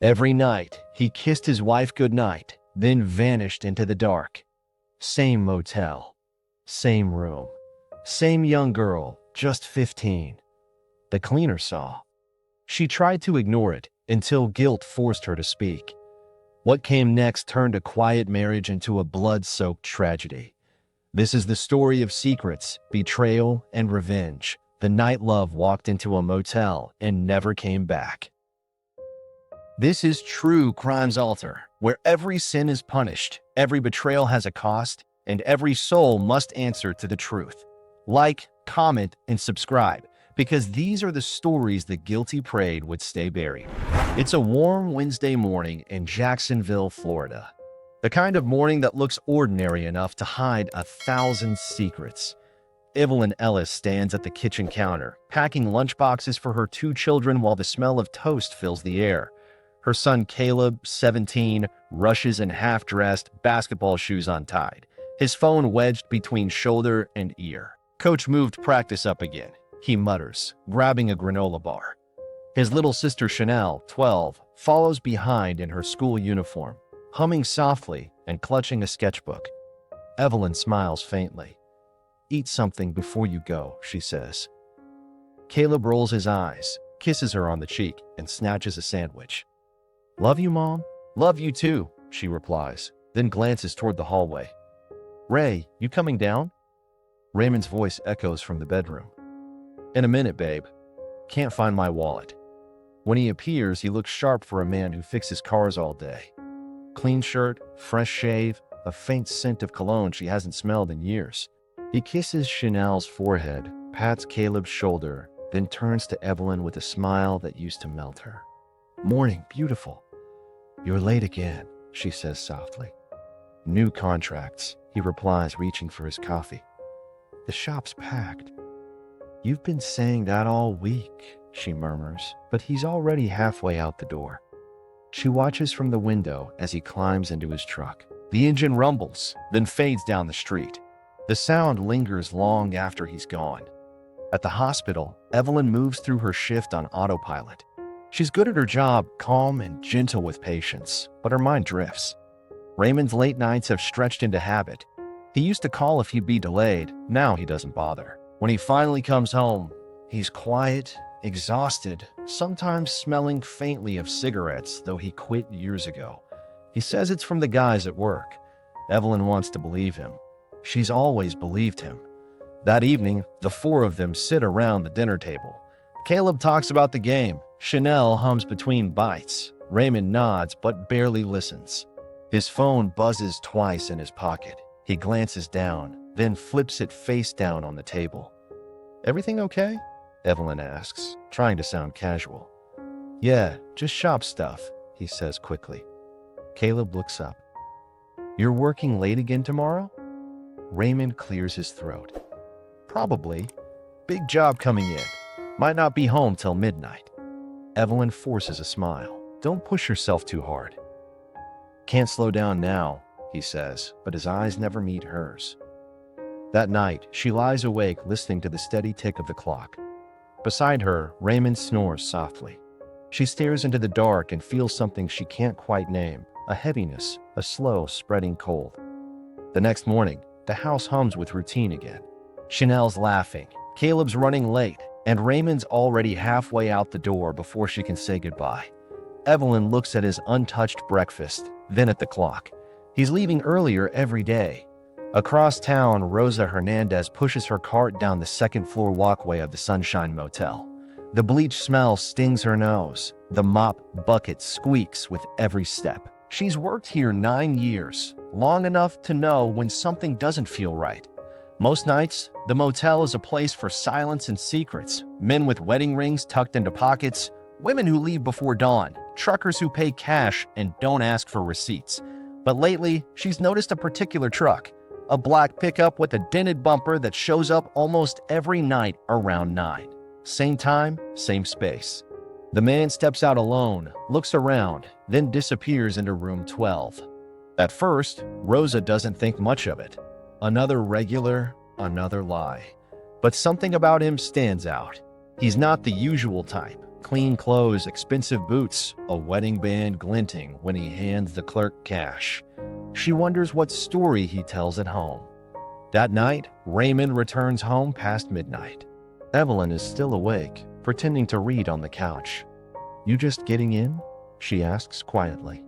Every night, he kissed his wife goodnight, then vanished into the dark. Same motel, same room, same young girl, just 15. The cleaner saw. She tried to ignore it until guilt forced her to speak. What came next turned a quiet marriage into a blood-soaked tragedy. This is the story of secrets, betrayal, and revenge. The night love walked into a motel and never came back. This is True Crimes Altar, where every sin is punished, every betrayal has a cost, and every soul must answer to the truth. Like, comment, and subscribe, because these are the stories the guilty prayed would stay buried. It's a warm Wednesday morning in Jacksonville, Florida. The kind of morning that looks ordinary enough to hide 1,000 secrets. Evelyn Ellis stands at the kitchen counter, packing lunchboxes for her 2 children while the smell of toast fills the air. Her son Caleb, 17, rushes in half-dressed, basketball shoes untied, his phone wedged between shoulder and ear. Coach moved practice up again, he mutters, grabbing a granola bar. His little sister Chanel, 12, follows behind in her school uniform, humming softly and clutching a sketchbook. Evelyn smiles faintly. "Eat something before you go," she says. Caleb rolls his eyes, kisses her on the cheek, and snatches a sandwich. "Love you, Mom?" "Love you too," she replies, then glances toward the hallway. "Ray, you coming down?" Raymond's voice echoes from the bedroom. "In a minute, babe. Can't find my wallet." When he appears, he looks sharp for a man who fixes cars all day. Clean shirt, fresh shave, a faint scent of cologne she hasn't smelled in years. He kisses Chanel's forehead, pats Caleb's shoulder, then turns to Evelyn with a smile that used to melt her. "Morning, beautiful." "You're late again," she says softly. "New contracts," he replies, reaching for his coffee. "The shop's packed." "You've been saying that all week," she murmurs, but he's already halfway out the door. She watches from the window as he climbs into his truck. The engine rumbles, then fades down the street. The sound lingers long after he's gone. At the hospital, Evelyn moves through her shift on autopilot. She's good at her job, calm and gentle with patients, but her mind drifts. Raymond's late nights have stretched into habit. He used to call if he'd be delayed, now he doesn't bother. When he finally comes home, he's quiet, exhausted, sometimes smelling faintly of cigarettes, though he quit years ago. He says it's from the guys at work. Evelyn wants to believe him. She's always believed him. That evening, the 4 of them sit around the dinner table. Caleb talks about the game. Chanel hums between bites. Raymond nods but barely listens. His phone buzzes twice in his pocket. He glances down, then flips it face down on the table. "Everything okay?" Evelyn asks, trying to sound casual. "Yeah, just shop stuff," he says quickly. Caleb looks up. "You're working late again tomorrow?" Raymond clears his throat. "Probably. Big job coming in. Might not be home till midnight." Evelyn forces a smile. "Don't push yourself too hard." "Can't slow down now," he says, but his eyes never meet hers. That night, she lies awake listening to the steady tick of the clock. Beside her, Raymond snores softly. She stares into the dark and feels something she can't quite name, a heaviness, a slow, spreading cold. The next morning, the house hums with routine again. Chanel's laughing, Caleb's running late, and Raymond's already halfway out the door before she can say goodbye. Evelyn looks at his untouched breakfast, then at the clock. He's leaving earlier every day. Across town, Rosa Hernandez pushes her cart down the second-floor walkway of the Sunshine Motel. The bleach smell stings her nose. The mop bucket squeaks with every step. She's worked here 9 years, long enough to know when something doesn't feel right. Most nights, the motel is a place for silence and secrets. Men with wedding rings tucked into pockets, women who leave before dawn, truckers who pay cash and don't ask for receipts. But lately, she's noticed a particular truck. A black pickup with a dented bumper that shows up almost every night around 9. Same time, same space. The man steps out alone, looks around, then disappears into room 12. At first, Rosa doesn't think much of it. Another regular, another lie. But something about him stands out. He's not the usual type. Clean clothes, expensive boots, a wedding band glinting when he hands the clerk cash. She wonders what story he tells at home. That night, Raymond returns home past midnight. Evelyn is still awake, pretending to read on the couch. "You just getting in?" she asks quietly.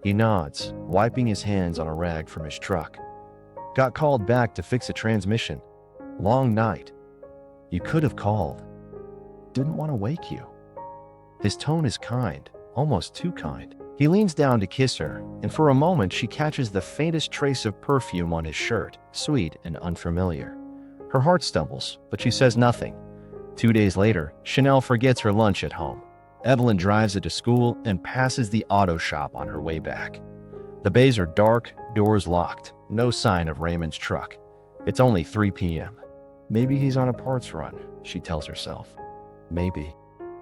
He nods, wiping his hands on a rag from his truck. "Got called back to fix a transmission. Long night. You could have called. Didn't want to wake you." His tone is kind, almost too kind. He leans down to kiss her, and for a moment she catches the faintest trace of perfume on his shirt, sweet and unfamiliar. Her heart stumbles, but she says nothing. 2 days later, Chanel forgets her lunch at home. Evelyn drives it to school and passes the auto shop on her way back. The bays are dark, doors locked, no sign of Raymond's truck. It's only 3 p.m. Maybe he's on a parts run, she tells herself. Maybe.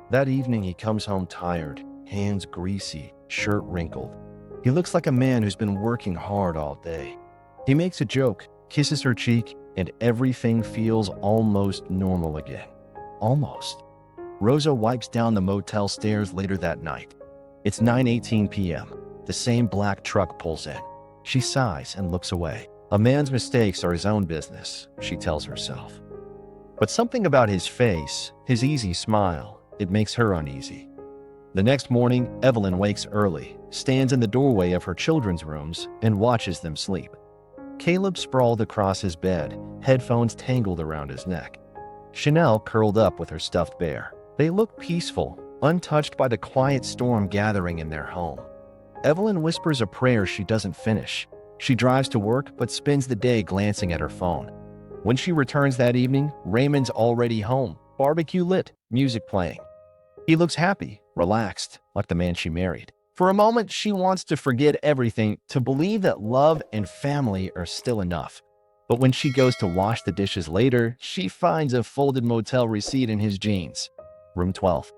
That evening he comes home tired, hands greasy, shirt wrinkled. He looks like a man who's been working hard all day. He makes a joke, kisses her cheek, and everything feels almost normal again. Almost. Rosa wipes down the motel stairs later that night. It's 9:18 p.m. The same black truck pulls in. She sighs and looks away. A man's mistakes are his own business, she tells herself. But something about his face, his easy smile, it makes her uneasy. The next morning, Evelyn wakes early, stands in the doorway of her children's rooms, and watches them sleep. Caleb sprawled across his bed, headphones tangled around his neck. Chanel curled up with her stuffed bear. They look peaceful, untouched by the quiet storm gathering in their home. Evelyn whispers a prayer she doesn't finish. She drives to work but spends the day glancing at her phone. When she returns that evening, Raymond's already home, barbecue lit, music playing. He looks happy, relaxed, like the man she married. For a moment, she wants to forget everything, to believe that love and family are still enough. But when she goes to wash the dishes later, she finds a folded motel receipt in his jeans. Room 12.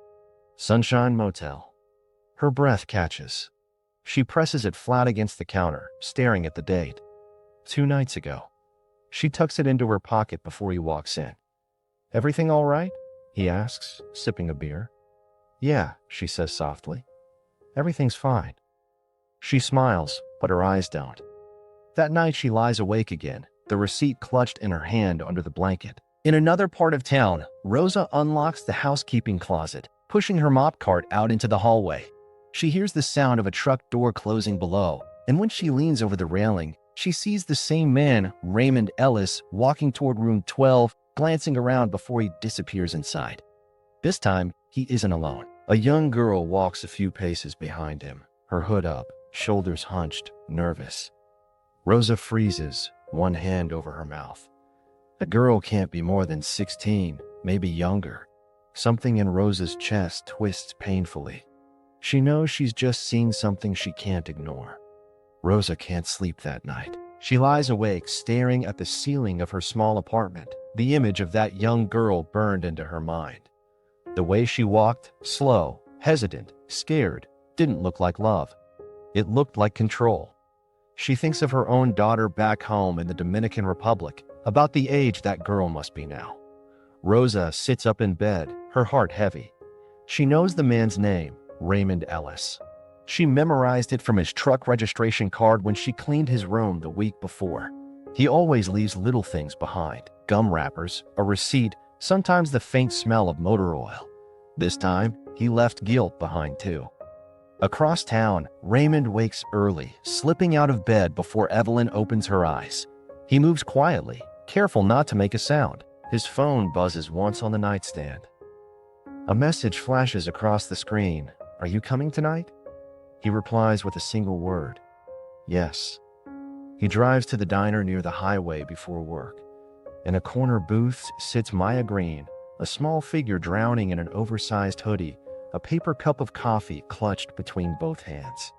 Sunshine Motel. Her breath catches. She presses it flat against the counter, staring at the date. 2 nights ago. She tucks it into her pocket before he walks in. "Everything all right?" he asks, sipping a beer. "Yeah," she says softly. "Everything's fine." She smiles, but her eyes don't. That night she lies awake again, the receipt clutched in her hand under the blanket. In another part of town, Rosa unlocks the housekeeping closet, pushing her mop cart out into the hallway. She hears the sound of a truck door closing below, and when she leans over the railing, she sees the same man, Raymond Ellis, walking toward room 12, glancing around before he disappears inside. This time, he isn't alone. A young girl walks a few paces behind him, her hood up, shoulders hunched, nervous. Rosa freezes, one hand over her mouth. The girl can't be more than 16, maybe younger. Something in Rosa's chest twists painfully. She knows she's just seen something she can't ignore. Rosa can't sleep that night. She lies awake, staring at the ceiling of her small apartment. The image of that young girl burned into her mind. The way she walked, slow, hesitant, scared, didn't look like love. It looked like control. She thinks of her own daughter back home in the Dominican Republic, about the age that girl must be now. Rosa sits up in bed, her heart heavy. She knows the man's name, Raymond Ellis. She memorized it from his truck registration card when she cleaned his room the week before. He always leaves little things behind, gum wrappers, a receipt, sometimes the faint smell of motor oil. This time, he left guilt behind too. Across town, Raymond wakes early, slipping out of bed before Evelyn opens her eyes. He moves quietly, careful not to make a sound. His phone buzzes once on the nightstand. A message flashes across the screen. "Are you coming tonight?" He replies with a single word. "Yes." He drives to the diner near the highway before work. In a corner booth sits Maya Green, a small figure drowning in an oversized hoodie, a paper cup of coffee clutched between both hands.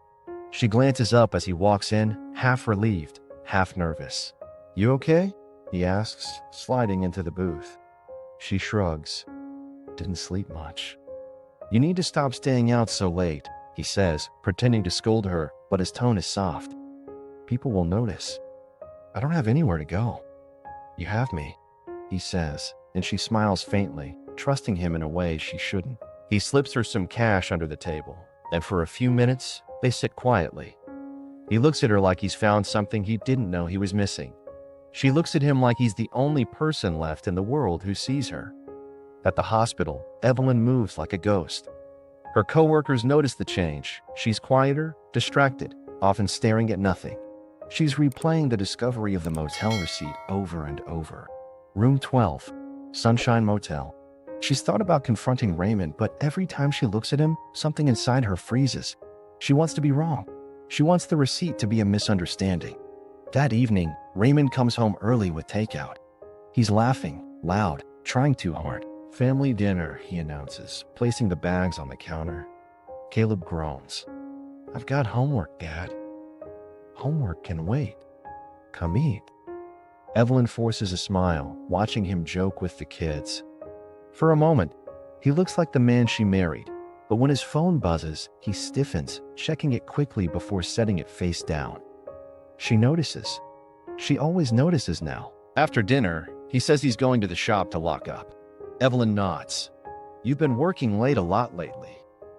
She glances up as he walks in, half relieved, half nervous. "You okay?" he asks, sliding into the booth. She shrugs. "Didn't sleep much." "You need to stop staying out so late," he says, pretending to scold her, but his tone is soft. "People will notice. I don't have anywhere to go." "You have me," he says, and she smiles faintly, trusting him in a way she shouldn't. He slips her some cash under the table, and for a few minutes, they sit quietly. He looks at her like he's found something he didn't know he was missing. She looks at him like he's the only person left in the world who sees her. At the hospital, Evelyn moves like a ghost. Her coworkers notice the change. She's quieter, distracted, often staring at nothing. She's replaying the discovery of the motel receipt over and over. Room 12, Sunshine Motel. She's thought about confronting Raymond, but every time she looks at him, something inside her freezes. She wants to be wrong. She wants the receipt to be a misunderstanding. That evening, Raymond comes home early with takeout. He's laughing, loud, trying too hard. "Family dinner," he announces, placing the bags on the counter. Caleb groans. "I've got homework, Dad." "Homework can wait. Come eat." Evelyn forces a smile, watching him joke with the kids. For a moment, he looks like the man she married, but when his phone buzzes, he stiffens, checking it quickly before setting it face down. She notices. She always notices now. After dinner, he says he's going to the shop to lock up. Evelyn nods. "You've been working late a lot lately."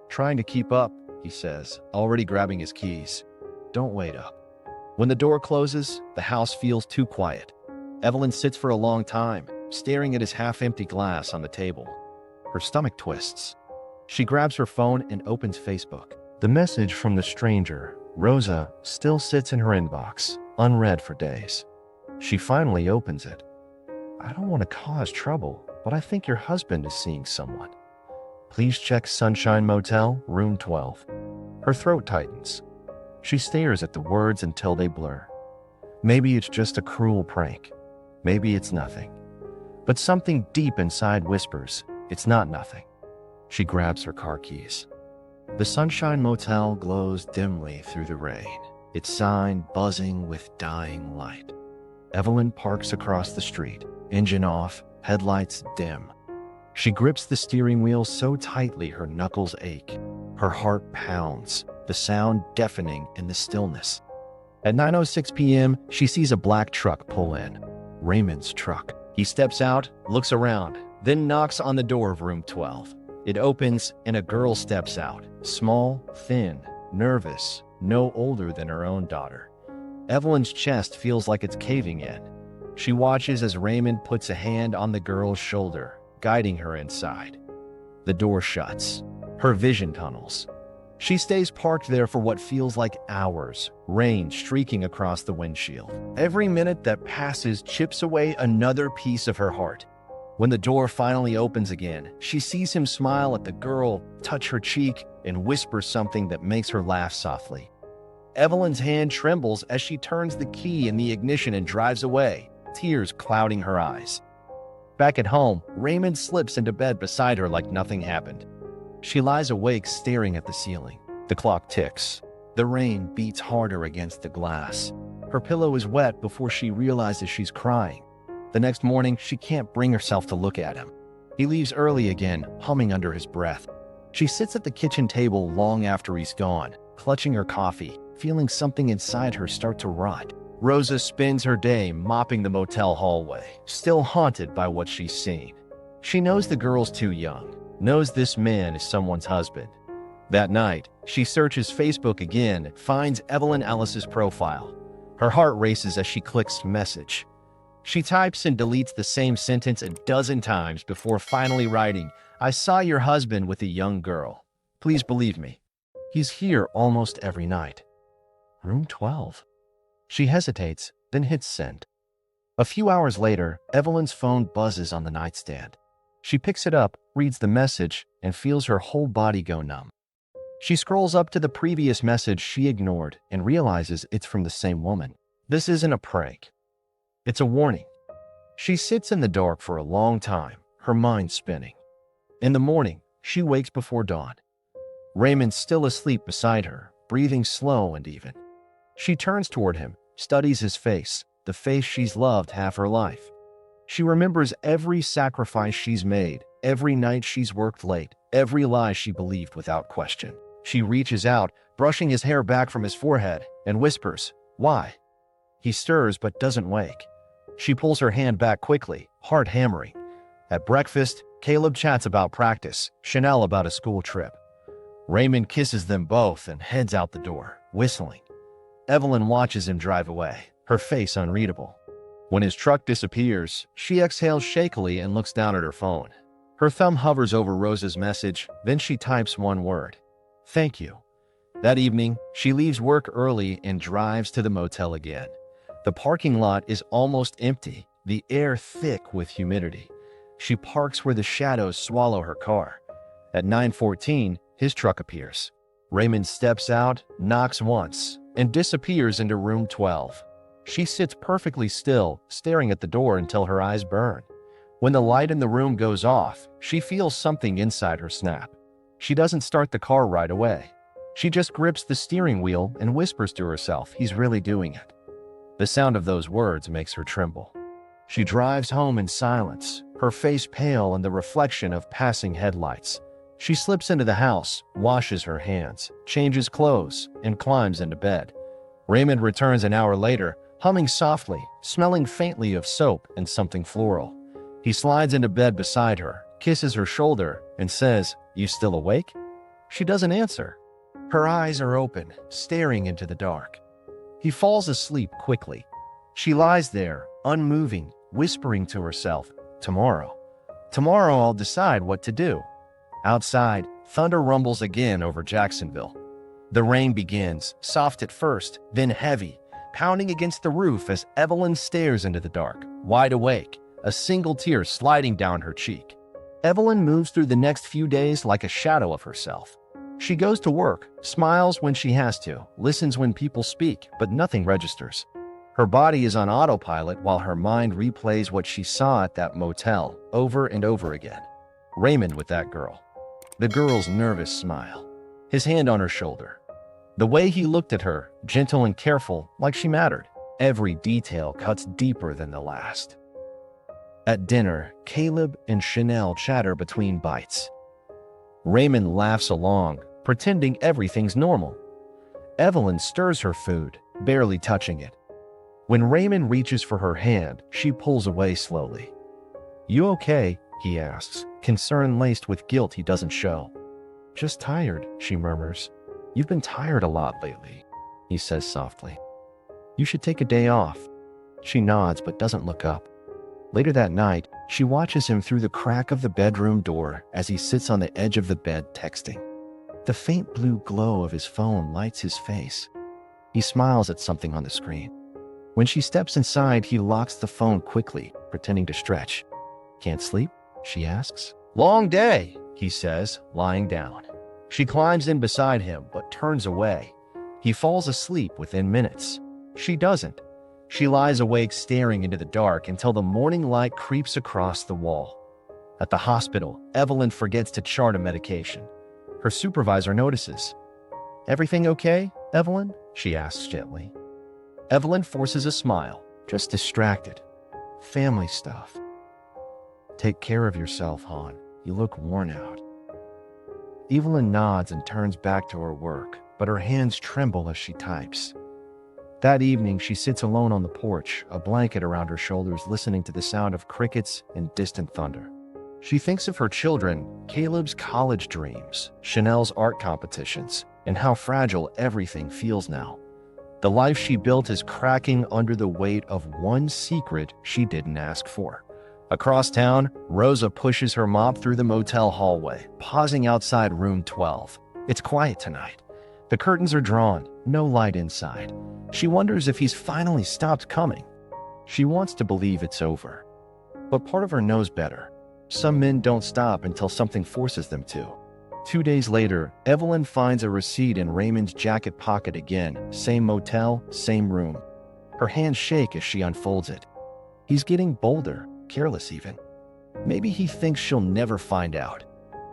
"Trying to keep up," he says, already grabbing his keys. "Don't wait up." When the door closes, the house feels too quiet. Evelyn sits for a long time, staring at his half-empty glass on the table. Her stomach twists. She grabs her phone and opens Facebook. The message from the stranger, Rosa, still sits in her inbox, unread for days. She finally opens it. "I don't want to cause trouble, but I think your husband is seeing someone. Please check Sunshine Motel, room 12. Her throat tightens. She stares at the words until they blur. Maybe it's just a cruel prank. Maybe it's nothing. But something deep inside whispers, it's not nothing. She grabs her car keys. The Sunshine Motel glows dimly through the rain, its sign buzzing with dying light. Evelyn parks across the street, engine off, headlights dim. She grips the steering wheel so tightly her knuckles ache. Her heart pounds, the sound deafening in the stillness. At 9:06 p.m., she sees a black truck pull in. Raymond's truck. He steps out, looks around, then knocks on the door of room 12. It opens and a girl steps out, small, thin, nervous, no older than her own daughter. Evelyn's chest feels like it's caving in. She watches as Raymond puts a hand on the girl's shoulder, guiding her inside. The door shuts. Her vision tunnels. She stays parked there for what feels like hours, rain streaking across the windshield. Every minute that passes chips away another piece of her heart. When the door finally opens again, she sees him smile at the girl, touch her cheek, and whisper something that makes her laugh softly. Evelyn's hand trembles as she turns the key in the ignition and drives away, tears clouding her eyes. Back at home, Raymond slips into bed beside her like nothing happened. She lies awake staring at the ceiling. The clock ticks. The rain beats harder against the glass. Her pillow is wet before she realizes she's crying. The next morning, she can't bring herself to look at him. He leaves early again, humming under his breath. She sits at the kitchen table long after he's gone, clutching her coffee, feeling something inside her start to rot. Rosa spends her day mopping the motel hallway, still haunted by what she's seen. She knows the girl's too young, knows this man is someone's husband. That night, she searches Facebook again and finds Evelyn Ellis's profile. Her heart races as she clicks message. She types and deletes the same sentence a dozen times before finally writing, "I saw your husband with a young girl. Please believe me. He's here almost every night." Room 12. She hesitates, then hits send. A few hours later, Evelyn's phone buzzes on the nightstand. She picks it up, reads the message, and feels her whole body go numb. She scrolls up to the previous message she ignored and realizes it's from the same woman. This isn't a prank. It's a warning. She sits in the dark for a long time, her mind spinning. In the morning, she wakes before dawn. Raymond's still asleep beside her, breathing slow and even. She turns toward him, studies his face, the face she's loved half her life. She remembers every sacrifice she's made, every night she's worked late, every lie she believed without question. She reaches out, brushing his hair back from his forehead, and whispers, "Why?" He stirs but doesn't wake. She pulls her hand back quickly, heart hammering. At breakfast, Caleb chats about practice, Chanel about a school trip. Raymond kisses them both and heads out the door, whistling. Evelyn watches him drive away, her face unreadable. When his truck disappears, she exhales shakily and looks down at her phone. Her thumb hovers over Rose's message, then she types one word. Thank you. That evening, she leaves work early and drives to the motel again. The parking lot is almost empty, the air thick with humidity. She parks where the shadows swallow her car. At 9:14, his truck appears. Raymond steps out, knocks once, and disappears into room 12. She sits perfectly still, staring at the door until her eyes burn. When the light in the room goes off, she feels something inside her snap. She doesn't start the car right away. She just grips the steering wheel and whispers to herself, he's really doing it. The sound of those words makes her tremble. She drives home in silence, her face pale in the reflection of passing headlights. She slips into the house, washes her hands, changes clothes, and climbs into bed. Raymond returns an hour later, humming softly, smelling faintly of soap and something floral. He slides into bed beside her, kisses her shoulder, and says, "You still awake?" She doesn't answer. Her eyes are open, staring into the dark. He falls asleep quickly. She lies there, unmoving, whispering to herself, "Tomorrow. Tomorrow I'll decide what to do." Outside, thunder rumbles again over Jacksonville. The rain begins, soft at first, then heavy, pounding against the roof as Evelyn stares into the dark, wide awake, a single tear sliding down her cheek. Evelyn moves through the next few days like a shadow of herself. She goes to work, smiles when she has to, listens when people speak, but nothing registers. Her body is on autopilot while her mind replays what she saw at that motel over and over again. Raymond with that girl. The girl's nervous smile. His hand on her shoulder. The way he looked at her, gentle and careful, like she mattered. Every detail cuts deeper than the last. At dinner, Caleb and Chanel chatter between bites. Raymond laughs along, pretending everything's normal. Evelyn stirs her food, barely touching it. When Raymond reaches for her hand, she pulls away slowly. "You okay?" he asks, concern laced with guilt he doesn't show. "Just tired," she murmurs. "You've been tired a lot lately," he says softly. "You should take a day off." She nods but doesn't look up. Later that night, she watches him through the crack of the bedroom door as he sits on the edge of the bed texting. The faint blue glow of his phone lights his face. He smiles at something on the screen. When she steps inside, he locks the phone quickly, pretending to stretch. "Can't sleep?" she asks. "Long day," he says, lying down. She climbs in beside him, but turns away. He falls asleep within minutes. She doesn't. She lies awake staring into the dark until the morning light creeps across the wall. At the hospital, Evelyn forgets to chart a medication. Her supervisor notices. "Everything okay, Evelyn?" she asks gently. Evelyn forces a smile, just distracted. "Family stuff." "Take care of yourself, hon. You look worn out." Evelyn nods and turns back to her work, but her hands tremble as she types. That evening, she sits alone on the porch, a blanket around her shoulders, listening to the sound of crickets and distant thunder. She thinks of her children, Caleb's college dreams, Chanel's art competitions, and how fragile everything feels now. The life she built is cracking under the weight of one secret she didn't ask for. Across town, Rosa pushes her mop through the motel hallway, pausing outside room 12. It's quiet tonight. The curtains are drawn, no light inside. She wonders if he's finally stopped coming. She wants to believe it's over. But part of her knows better. Some men don't stop until something forces them to. 2 days later, Evelyn finds a receipt in Raymond's jacket pocket again. Same motel, same room. Her hands shake as she unfolds it. He's getting bolder, careless even. Maybe he thinks she'll never find out.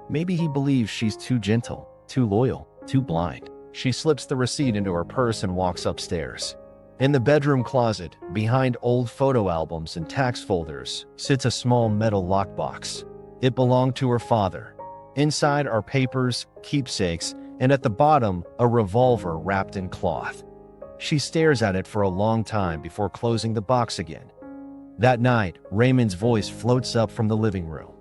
Maybe he believes she's too gentle, too loyal, too blind. She slips the receipt into her purse and walks upstairs. In the bedroom closet, behind old photo albums and tax folders, sits a small metal lockbox. It belonged to her father. Inside are papers, keepsakes, and at the bottom, a revolver wrapped in cloth. She stares at it for a long time before closing the box again. That night, Raymond's voice floats up from the living room.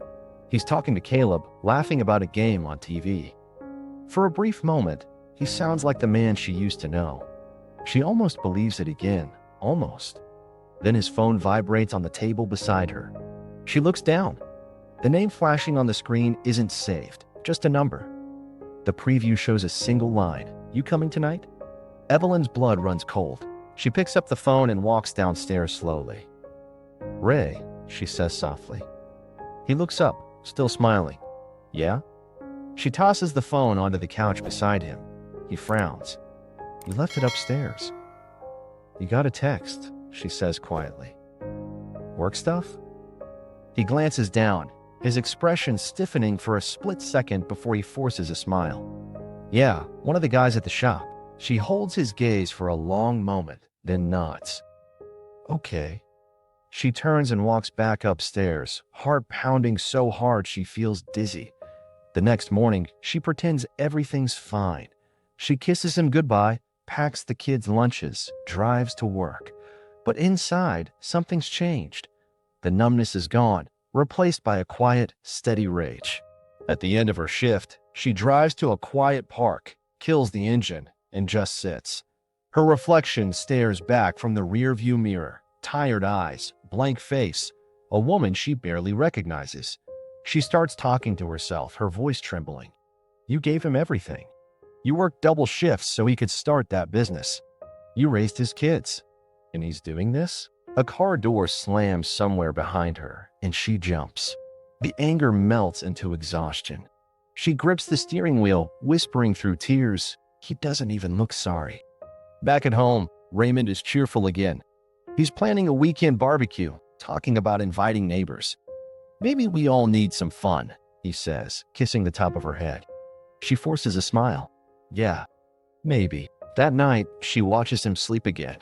He's talking to Caleb, laughing about a game on TV. For a brief moment, he sounds like the man she used to know. She almost believes it again, almost. Then his phone vibrates on the table beside her. She looks down. The name flashing on the screen isn't saved, just a number. The preview shows a single line, "You coming tonight?" Evelyn's blood runs cold. She picks up the phone and walks downstairs slowly. "Ray," she says softly. He looks up, still smiling. "Yeah?" She tosses the phone onto the couch beside him. He frowns. "You left it upstairs." "You got a text," she says quietly. "Work stuff?" He glances down, his expression stiffening for a split second before he forces a smile. "Yeah, one of the guys at the shop." She holds his gaze for a long moment, then nods. "Okay." She turns and walks back upstairs, heart pounding so hard she feels dizzy. The next morning, she pretends everything's fine. She kisses him goodbye, packs the kids' lunches, drives to work. But inside, something's changed. The numbness is gone, replaced by a quiet, steady rage. At the end of her shift, she drives to a quiet park, kills the engine, and just sits. Her reflection stares back from the rearview mirror, tired eyes, blank face, a woman she barely recognizes. She starts talking to herself, her voice trembling. "You gave him everything. You worked double shifts so he could start that business. You raised his kids. And he's doing this?" A car door slams somewhere behind her, and she jumps. The anger melts into exhaustion. She grips the steering wheel, whispering through tears, "He doesn't even look sorry." Back at home, Raymond is cheerful again. He's planning a weekend barbecue, talking about inviting neighbors. "Maybe we all need some fun," he says, kissing the top of her head. She forces a smile. "Yeah, maybe." That night, she watches him sleep again.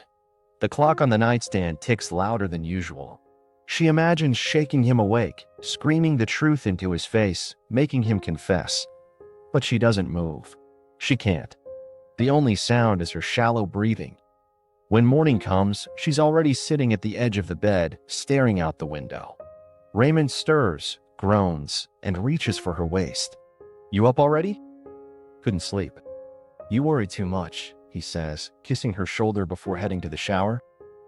The clock on the nightstand ticks louder than usual. She imagines shaking him awake, screaming the truth into his face, making him confess. But she doesn't move. She can't. The only sound is her shallow breathing. When morning comes, she's already sitting at the edge of the bed, staring out the window. Raymond stirs, groans, and reaches for her waist. "You up already?" "Couldn't sleep." "You worry too much," he says, kissing her shoulder before heading to the shower.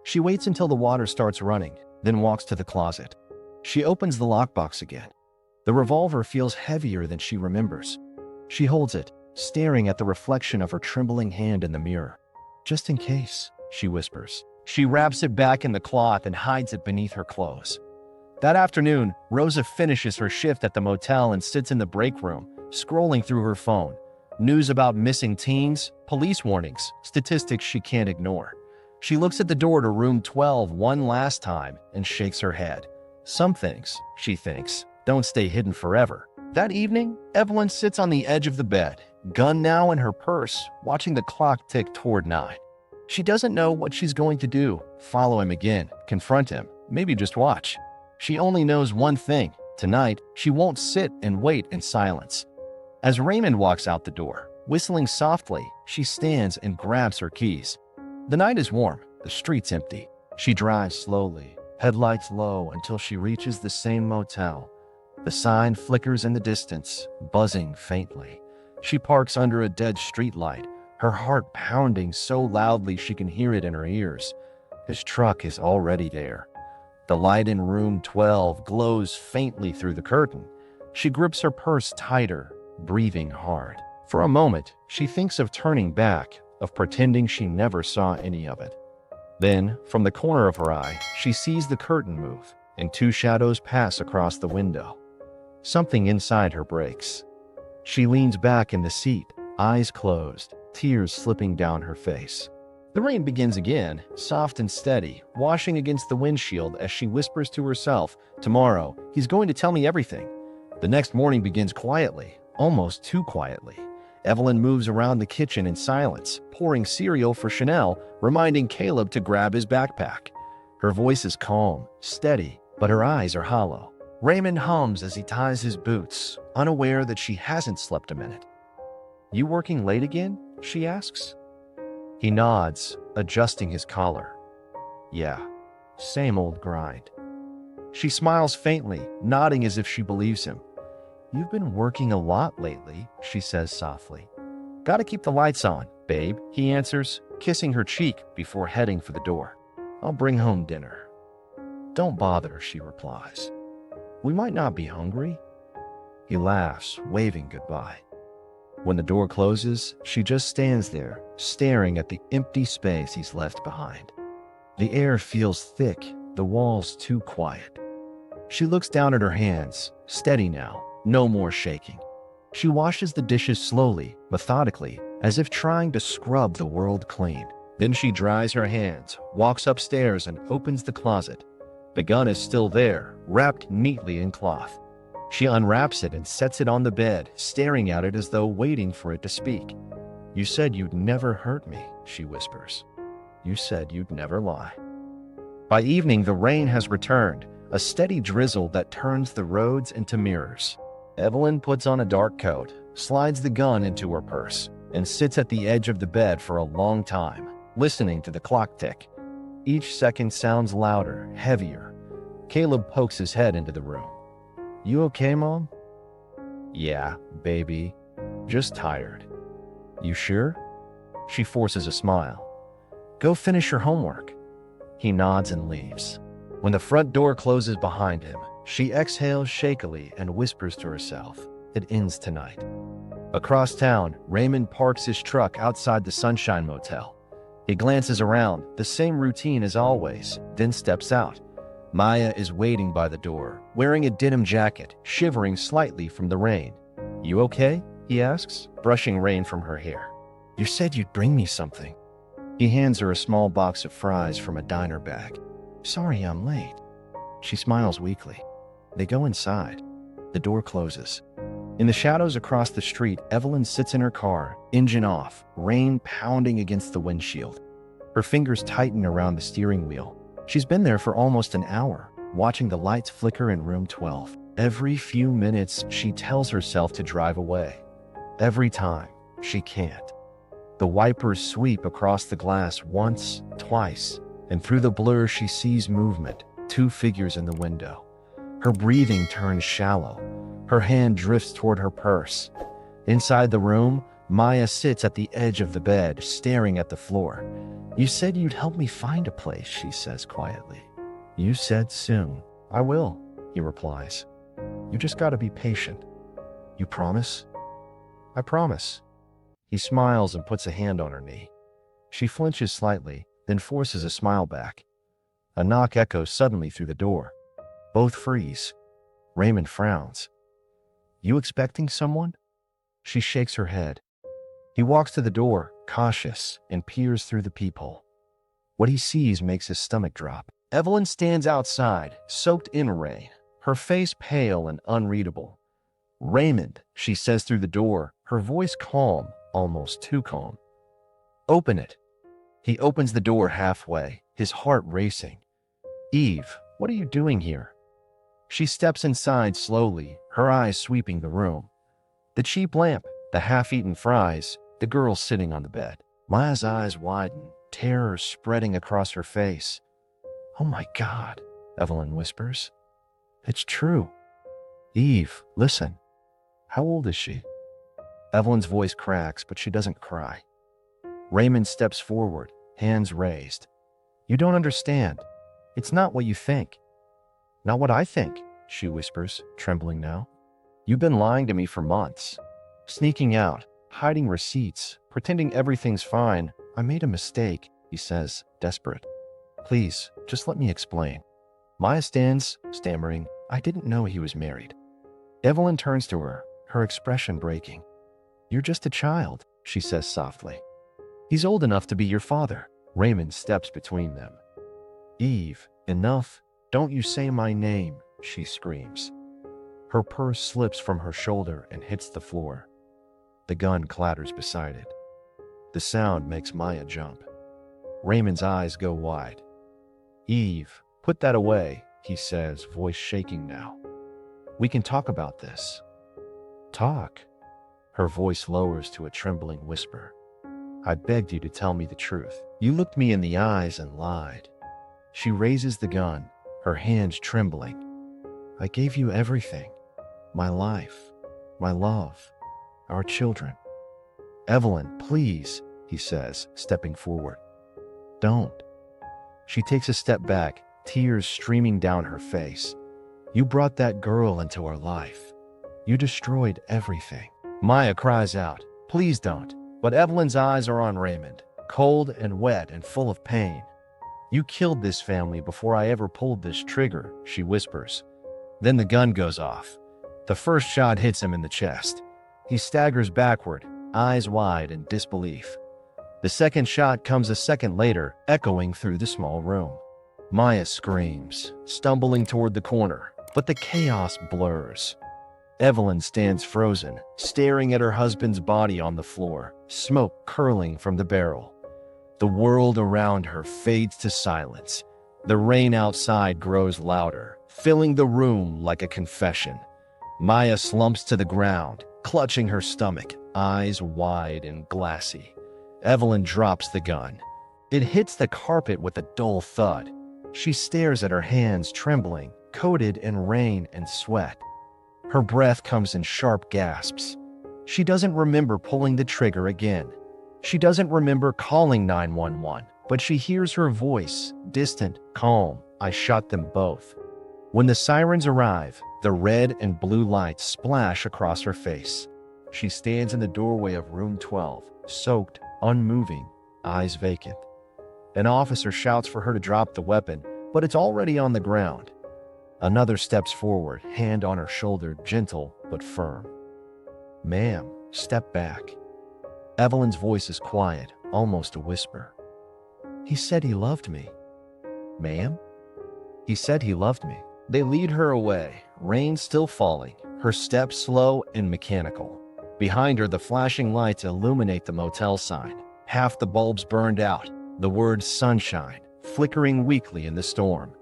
She waits until the water starts running, then walks to the closet. She opens the lockbox again. The revolver feels heavier than she remembers. She holds it, staring at the reflection of her trembling hand in the mirror. "Just in case," she whispers. She wraps it back in the cloth and hides it beneath her clothes. That afternoon, Rosa finishes her shift at the motel and sits in the break room, scrolling through her phone. News about missing teens, police warnings, statistics she can't ignore. She looks at the door to room 12 one last time and shakes her head. Some things, she thinks, don't stay hidden forever. That evening, Evelyn sits on the edge of the bed, gun now in her purse, watching the clock tick toward 9. She doesn't know what she's going to do. Follow him again, confront him, maybe just watch. She only knows one thing. Tonight, she won't sit and wait in silence. As Raymond walks out the door, whistling softly, she stands and grabs her keys. The night is warm, the street's empty. She drives slowly, headlights low until she reaches the same motel. The sign flickers in the distance, buzzing faintly. She parks under a dead streetlight, her heart pounding so loudly she can hear it in her ears. His truck is already there. The light in room 12 glows faintly through the curtain. She grips her purse tighter, breathing hard. For a moment, she thinks of turning back, of pretending she never saw any of it. Then, from the corner of her eye, she sees the curtain move, and 2 shadows pass across the window. Something inside her breaks. She leans back in the seat, eyes closed, tears slipping down her face. The rain begins again, soft and steady, washing against the windshield as she whispers to herself, "Tomorrow, he's going to tell me everything." The next morning begins quietly, almost too quietly. Evelyn moves around the kitchen in silence, pouring cereal for Chanel, reminding Caleb to grab his backpack. Her voice is calm, steady, but her eyes are hollow. Raymond hums as he ties his boots, unaware that she hasn't slept a minute. "You working late again?" she asks. He nods, adjusting his collar. "Yeah, same old grind." She smiles faintly, nodding as if she believes him. You've been working a lot lately, she says softly. Gotta keep the lights on, babe, he answers, kissing her cheek before heading for the door. I'll bring home dinner. Don't bother, she replies. We might not be hungry. He laughs, waving goodbye. When the door closes, she just stands there, staring at the empty space he's left behind. The air feels thick, the walls too quiet. She looks down at her hands, steady now, no more shaking. She washes the dishes slowly, methodically, as if trying to scrub the world clean. Then she dries her hands, walks upstairs and opens the closet. The gun is still there, wrapped neatly in cloth. She unwraps it and sets it on the bed, staring at it as though waiting for it to speak. You said you'd never hurt me, she whispers. You said you'd never lie. By evening, the rain has returned, a steady drizzle that turns the roads into mirrors. Evelyn puts on a dark coat, slides the gun into her purse, and sits at the edge of the bed for a long time, listening to the clock tick. Each second sounds louder, heavier. Caleb pokes his head into the room. You okay, Mom? Yeah, baby. Just tired. You sure? She forces a smile. Go finish your homework. He nods and leaves. When the front door closes behind him, she exhales shakily and whispers to herself, it ends tonight. Across town, Raymond parks his truck outside the Sunshine Motel. He glances around, the same routine as always, then steps out. Maya is waiting by the door, wearing a denim jacket, shivering slightly from the rain. You okay? He asks, brushing rain from her hair. You said you'd bring me something. He hands her a small box of fries from a diner bag. Sorry I'm late. She smiles weakly. They go inside. The door closes. In the shadows across the street, Evelyn sits in her car, engine off, rain pounding against the windshield. Her fingers tighten around the steering wheel. She's been there for almost an hour, watching the lights flicker in room 12. Every few minutes, she tells herself to drive away. Every time, she can't. The wipers sweep across the glass once, twice, and through the blur she sees movement, two figures in the window. Her breathing turns shallow. Her hand drifts toward her purse. Inside the room, Maya sits at the edge of the bed, staring at the floor. You said you'd help me find a place, she says quietly. You said soon. I will, he replies. You just gotta be patient. You promise? I promise. He smiles and puts a hand on her knee. She flinches slightly, then forces a smile back. A knock echoes suddenly through the door. Both freeze. Raymond frowns. You expecting someone? She shakes her head. He walks to the door, cautious, and peers through the peephole. What he sees makes his stomach drop. Evelyn stands outside, soaked in rain, her face pale and unreadable. Raymond, she says through the door, her voice calm, almost too calm. Open it. He opens the door halfway, his heart racing. Eve, what are you doing here? She steps inside slowly, her eyes sweeping the room. The cheap lamp, the half-eaten fries, the girl sitting on the bed. Maya's eyes widen, terror spreading across her face. Oh my God, Evelyn whispers. It's true. Eve, listen. How old is she? Evelyn's voice cracks, but she doesn't cry. Raymond steps forward, hands raised. You don't understand. It's not what you think. Not what I think, she whispers, trembling now. You've been lying to me for months. Sneaking out, hiding receipts, pretending everything's fine. I made a mistake, he says, desperate. Please, just let me explain. Maya stands, stammering. I didn't know he was married. Evelyn turns to her, her expression breaking. You're just a child, she says softly. He's old enough to be your father. Raymond steps between them. Eve, enough. Don't you say my name, she screams. Her purse slips from her shoulder and hits the floor. The gun clatters beside it. The sound makes Maya jump. Raymond's eyes go wide. Eve, put that away, he says, voice shaking now. We can talk about this. Talk. Her voice lowers to a trembling whisper. I begged you to tell me the truth. You looked me in the eyes and lied. She raises the gun, her hands trembling. I gave you everything. My life, my love, our children. Evelyn, please, he says, stepping forward. Don't. She takes a step back, tears streaming down her face. You brought that girl into our life. You destroyed everything. Maya cries out, please don't. But Evelyn's eyes are on Raymond, cold and wet and full of pain. You killed this family before I ever pulled this trigger, she whispers. Then the gun goes off. The first shot hits him in the chest. He staggers backward, eyes wide in disbelief. The second shot comes a second later, echoing through the small room. Maya screams, stumbling toward the corner, but the chaos blurs. Evelyn stands frozen, staring at her husband's body on the floor, smoke curling from the barrel. The world around her fades to silence. The rain outside grows louder, filling the room like a confession. Maya slumps to the ground, clutching her stomach, eyes wide and glassy. Evelyn drops the gun. It hits the carpet with a dull thud. She stares at her hands trembling, coated in rain and sweat. Her breath comes in sharp gasps. She doesn't remember pulling the trigger again. She doesn't remember calling 911, but she hears her voice, distant, calm. I shot them both. When the sirens arrive, the red and blue lights splash across her face. She stands in the doorway of room 12, soaked, unmoving, eyes vacant. An officer shouts for her to drop the weapon, but it's already on the ground. Another steps forward, hand on her shoulder, gentle but firm. Ma'am, step back. Evelyn's voice is quiet, almost a whisper. He said he loved me. Ma'am? He said he loved me. They lead her away, rain still falling, her steps slow and mechanical. Behind her, the flashing lights illuminate the motel sign. Half the bulbs burned out, the word sunshine, flickering weakly in the storm.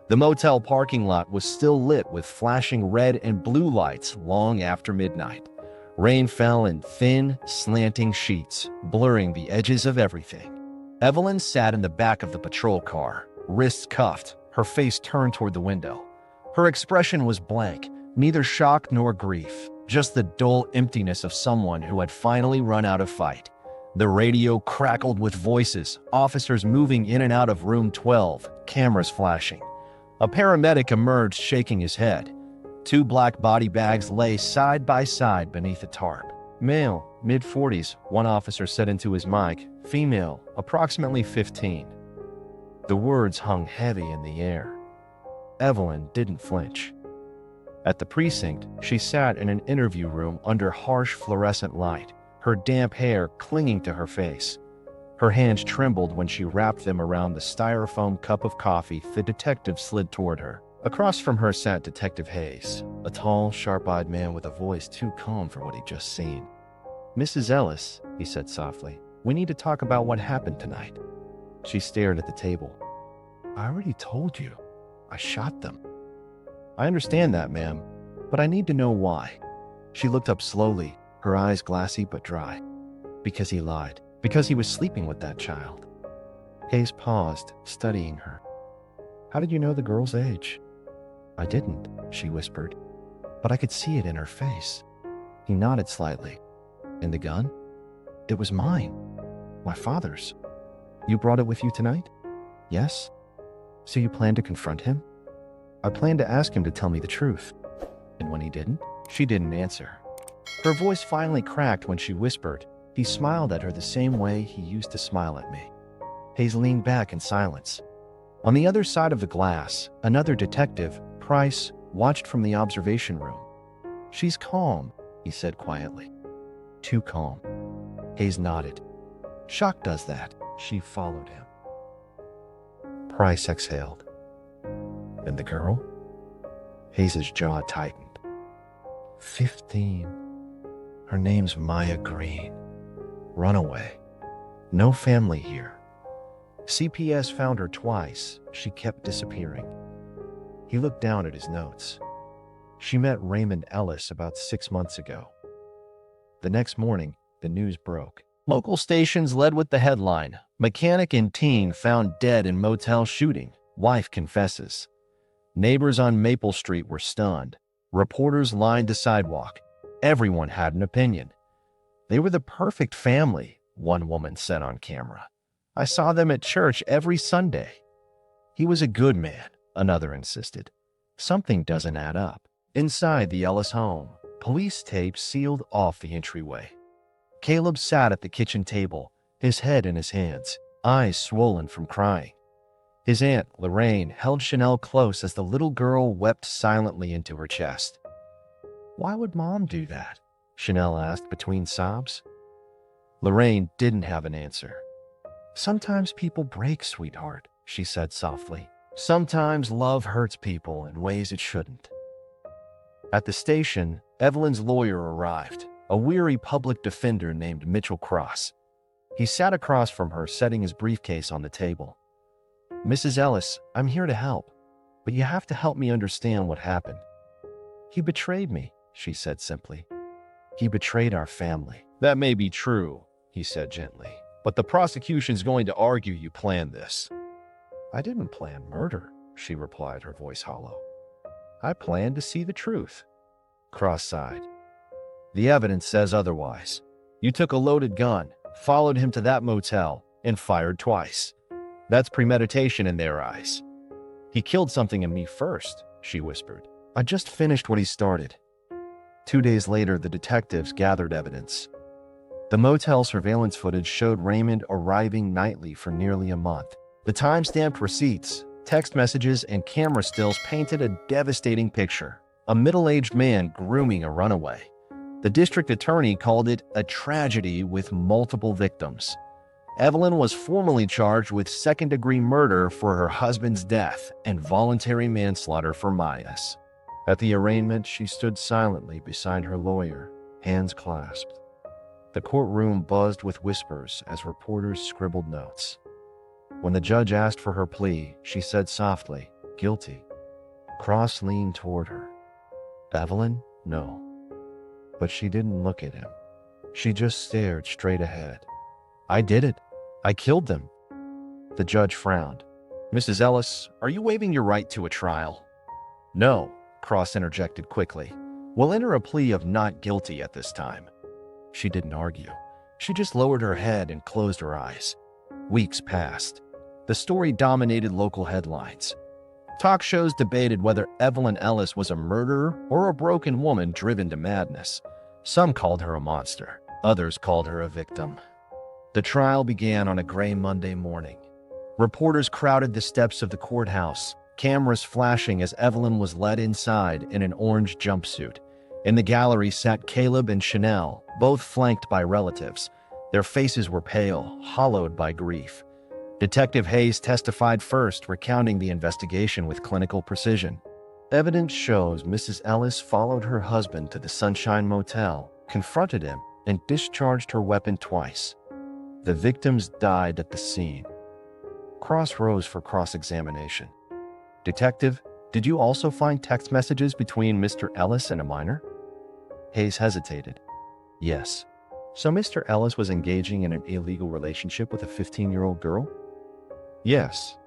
The motel parking lot was still lit with flashing red and blue lights long after midnight. Rain fell in thin, slanting sheets, blurring the edges of everything. Evelyn sat in the back of the patrol car, wrists cuffed, her face turned toward the window. Her expression was blank, neither shock nor grief, just the dull emptiness of someone who had finally run out of fight. The radio crackled with voices, officers moving in and out of room 12, cameras flashing. A paramedic emerged shaking his head. Two black body bags lay side by side beneath a tarp. Male, mid-40s, one officer said into his mic. Female, approximately 15. The words hung heavy in the air. Evelyn didn't flinch. At the precinct, she sat in an interview room under harsh fluorescent light, her damp hair clinging to her face. Her hands trembled when she wrapped them around the styrofoam cup of coffee the detective slid toward her. Across from her sat Detective Hayes, a tall, sharp-eyed man with a voice too calm for what he'd just seen. Mrs. Ellis, he said softly, we need to talk about what happened tonight. She stared at the table. I already told you. I shot them. I understand that, ma'am, but I need to know why. She looked up slowly, her eyes glassy but dry. Because he lied. Because he was sleeping with that child. Hayes paused, studying her. How did you know the girl's age? I didn't, she whispered, but I could see it in her face. He nodded slightly. And the gun? It was mine. My father's. You brought it with you tonight? Yes. So you plan to confront him? I planned to ask him to tell me the truth. And when he didn't? She didn't answer. Her voice finally cracked when she whispered. He smiled at her the same way he used to smile at me. Hayes leaned back in silence. On the other side of the glass, another detective, Price, watched from the observation room. She's calm, he said quietly. Too calm. Hayes nodded. Shock does that. She followed him. Price exhaled. And the girl? Hayes' jaw tightened. 15. Her name's Maya Green. Runaway. No family here. CPS found her twice. She kept disappearing. He looked down at his notes. She met Raymond Ellis about 6 months ago. The next morning, the news broke. Local stations led with the headline, Mechanic and teen found dead in motel shooting. Wife confesses. Neighbors on Maple Street were stunned. Reporters lined the sidewalk. Everyone had an opinion. They were the perfect family, one woman said on camera. I saw them at church every Sunday. He was a good man, another insisted. Something doesn't add up. Inside the Ellis home, police tape sealed off the entryway. Caleb sat at the kitchen table, his head in his hands, eyes swollen from crying. His aunt, Lorraine, held Chanel close as the little girl wept silently into her chest. Why would Mom do that? Chanel asked between sobs. Lorraine didn't have an answer. Sometimes people break, sweetheart, she said softly. Sometimes love hurts people in ways it shouldn't. At the station, Evelyn's lawyer arrived, a weary public defender named Mitchell Cross. He sat across from her, setting his briefcase on the table. Mrs. Ellis, I'm here to help, but you have to help me understand what happened. He betrayed me, she said simply. He betrayed our family. That may be true, he said gently, but the prosecution's going to argue you planned this. I didn't plan murder, she replied, her voice hollow. I planned to see the truth. Cross sighed. The evidence says otherwise. You took a loaded gun, followed him to that motel, and fired twice. That's premeditation in their eyes. He killed something in me first, she whispered. I just finished what he started. 2 days later, the detectives gathered evidence. The motel surveillance footage showed Raymond arriving nightly for nearly a month. The time-stamped receipts, text messages, and camera stills painted a devastating picture. A middle-aged man grooming a runaway. The district attorney called it a tragedy with multiple victims. Evelyn was formally charged with second-degree murder for her husband's death and voluntary manslaughter for Maya's. At the arraignment, she stood silently beside her lawyer, hands clasped. The courtroom buzzed with whispers as reporters scribbled notes. When the judge asked for her plea, she said softly, "Guilty." Cross leaned toward her. Evelyn? No. But she didn't look at him. She just stared straight ahead. I did it. I killed them. The judge frowned. Mrs. Ellis, are you waiving your right to a trial? No, Cross interjected quickly. We'll enter a plea of not guilty at this time. She didn't argue. She just lowered her head and closed her eyes. Weeks passed. The story dominated local headlines. Talk shows debated whether Evelyn Ellis was a murderer or a broken woman driven to madness. Some called her a monster. Others called her a victim. The trial began on a gray Monday morning. Reporters crowded the steps of the courthouse, cameras flashing as Evelyn was led inside in an orange jumpsuit. In the gallery sat Caleb and Chanel, both flanked by relatives. Their faces were pale, hollowed by grief. Detective Hayes testified first, recounting the investigation with clinical precision. Evidence shows Mrs. Ellis followed her husband to the Sunshine Motel, confronted him, and discharged her weapon twice. The victims died at the scene. Cross rose for cross-examination. Detective, did you also find text messages between Mr. Ellis and a minor? Hayes hesitated. Yes. So Mr. Ellis was engaging in an illegal relationship with a 15-year-old girl? Yes.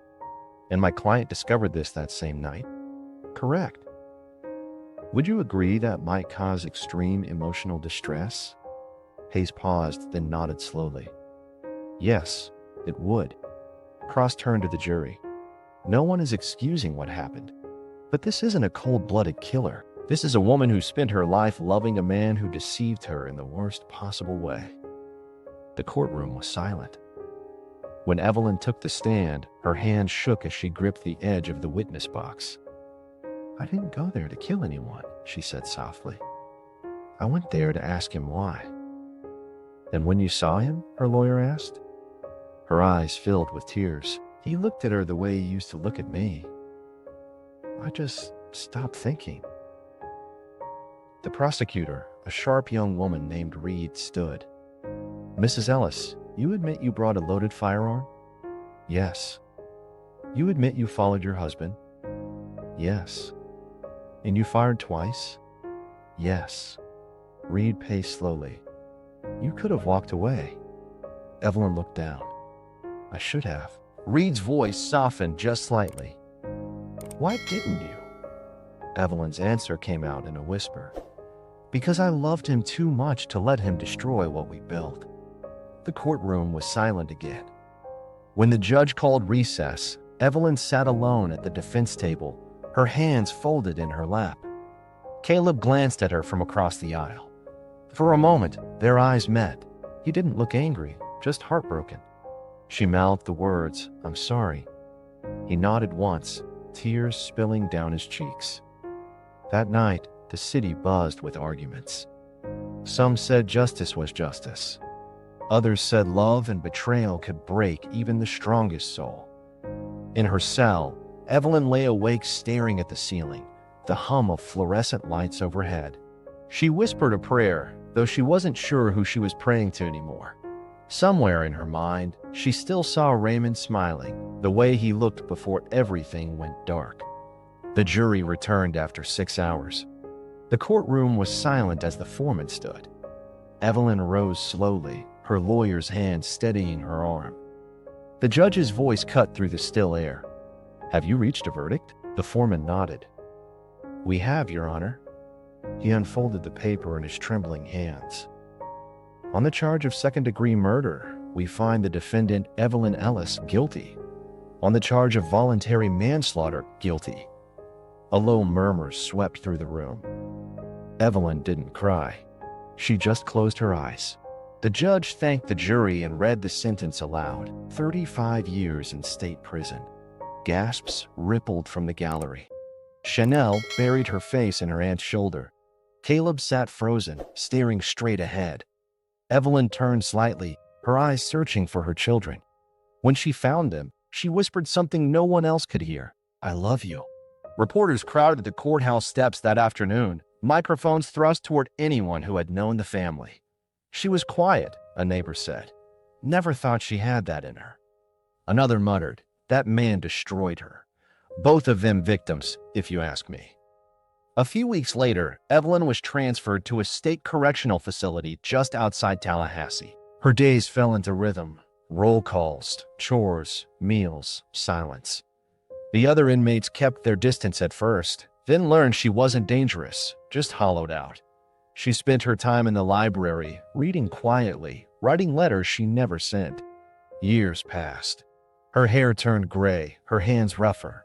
And my client discovered this that same night? Correct. Would you agree that might cause extreme emotional distress? Hayes paused, then nodded slowly. Yes, it would. Cross turned to the jury. No one is excusing what happened. But this isn't a cold-blooded killer. This is a woman who spent her life loving a man who deceived her in the worst possible way. The courtroom was silent. When Evelyn took the stand, her hand shook as she gripped the edge of the witness box. I didn't go there to kill anyone, she said softly. I went there to ask him why. And when you saw him? Her lawyer asked. Her eyes filled with tears. He looked at her the way he used to look at me. I just stopped thinking. The prosecutor, a sharp young woman named Reed, stood. Mrs. Ellis, you admit you brought a loaded firearm? Yes. You admit you followed your husband? Yes. And you fired twice? Yes. Reed paced slowly. You could have walked away. Evelyn looked down. I should have. Reed's voice softened just slightly. Why didn't you? Evelyn's answer came out in a whisper. Because I loved him too much to let him destroy what we built. The courtroom was silent again. When the judge called recess, Evelyn sat alone at the defense table, her hands folded in her lap. Caleb glanced at her from across the aisle. For a moment, their eyes met. He didn't look angry, just heartbroken. She mouthed the words, "I'm sorry." He nodded once, tears spilling down his cheeks. That night, the city buzzed with arguments. Some said justice was justice. Others said love and betrayal could break even the strongest soul. In her cell, Evelyn lay awake staring at the ceiling, the hum of fluorescent lights overhead. She whispered a prayer, though she wasn't sure who she was praying to anymore. Somewhere in her mind, she still saw Raymond smiling, the way he looked before everything went dark. The jury returned after 6 hours. The courtroom was silent as the foreman stood. Evelyn rose slowly, her lawyer's hand steadying her arm. The judge's voice cut through the still air. "Have you reached a verdict?" The foreman nodded. "We have, Your Honor." He unfolded the paper in his trembling hands. "On the charge of second-degree murder, we find the defendant Evelyn Ellis guilty. On the charge of voluntary manslaughter, guilty." A low murmur swept through the room. Evelyn didn't cry. She just closed her eyes. The judge thanked the jury and read the sentence aloud. 35 years in state prison. Gasps rippled from the gallery. Chanel buried her face in her aunt's shoulder. Caleb sat frozen, staring straight ahead. Evelyn turned slightly, her eyes searching for her children. When she found them, she whispered something no one else could hear. "I love you." Reporters crowded the courthouse steps that afternoon, microphones thrust toward anyone who had known the family. "She was quiet," a neighbor said. "Never thought she had that in her." Another muttered, "That man destroyed her." Both of them victims, if you ask me. A few weeks later, Evelyn was transferred to a state correctional facility just outside Tallahassee. Her days fell into rhythm. Roll calls, chores, meals, silence. The other inmates kept their distance at first, then learned she wasn't dangerous, just hollowed out. She spent her time in the library, reading quietly, writing letters she never sent. Years passed. Her hair turned gray, her hands rougher.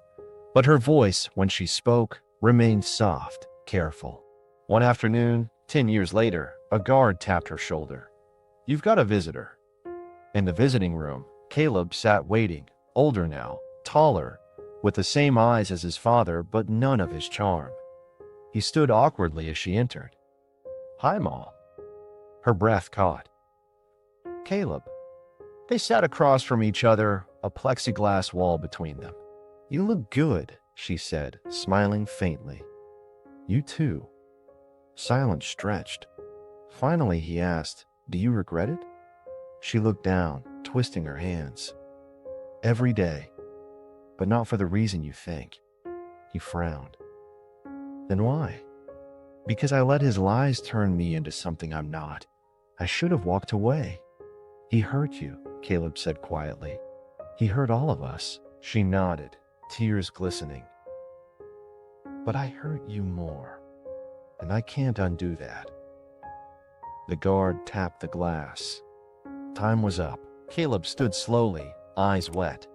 But her voice, when she spoke, remained soft, careful. One afternoon, 10 years later, a guard tapped her shoulder. "You've got a visitor." In the visiting room, Caleb sat waiting, older now, taller, with the same eyes as his father, but none of his charm. He stood awkwardly as she entered. "Hi, Mom." Her breath caught. "Caleb." They sat across from each other, a plexiglass wall between them. "You look good," she said, smiling faintly. "You too." Silence stretched. Finally, he asked, "Do you regret it?" She looked down, twisting her hands. "Every day. But not for the reason you think." He frowned. "Then why?" "Because I let his lies turn me into something I'm not. I should have walked away." "He hurt you," Caleb said quietly. "He hurt all of us." She nodded, tears glistening. "But I hurt you more, and I can't undo that." The guard tapped the glass. Time was up. Caleb stood slowly, eyes wet.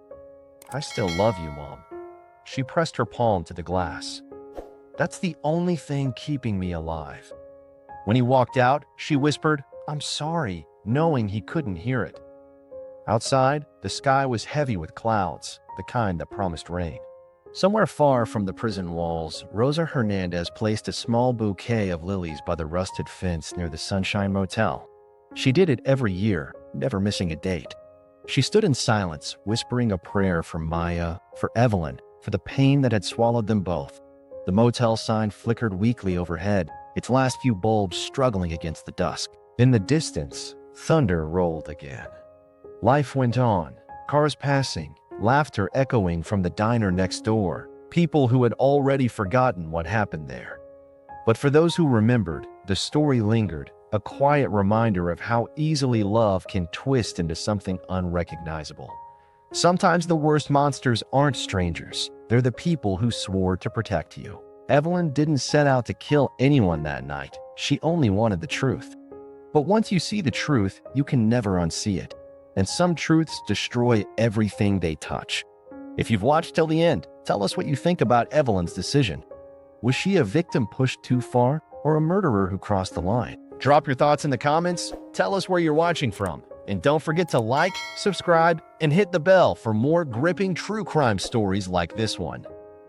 "I still love you, Mom." She pressed her palm to the glass. "That's the only thing keeping me alive." When he walked out, she whispered, "I'm sorry," knowing he couldn't hear it. Outside, the sky was heavy with clouds, the kind that promised rain. Somewhere far from the prison walls, Rosa Hernandez placed a small bouquet of lilies by the rusted fence near the Sunshine Motel. She did it every year, never missing a date. She stood in silence, whispering a prayer for Maya, for Evelyn, for the pain that had swallowed them both. The motel sign flickered weakly overhead, its last few bulbs struggling against the dusk. In the distance, thunder rolled again. Life went on, cars passing, laughter echoing from the diner next door, people who had already forgotten what happened there. But for those who remembered, the story lingered, a quiet reminder of how easily love can twist into something unrecognizable. Sometimes the worst monsters aren't strangers, they're the people who swore to protect you. Evelyn didn't set out to kill anyone that night. She only wanted the truth. But once you see the truth, you can never unsee it. And some truths destroy everything they touch. If you've watched till the end, tell us what you think about Evelyn's decision. Was she a victim pushed too far, or a murderer who crossed the line? Drop your thoughts in the comments, tell us where you're watching from, and don't forget to like, subscribe, and hit the bell for more gripping true crime stories like this one.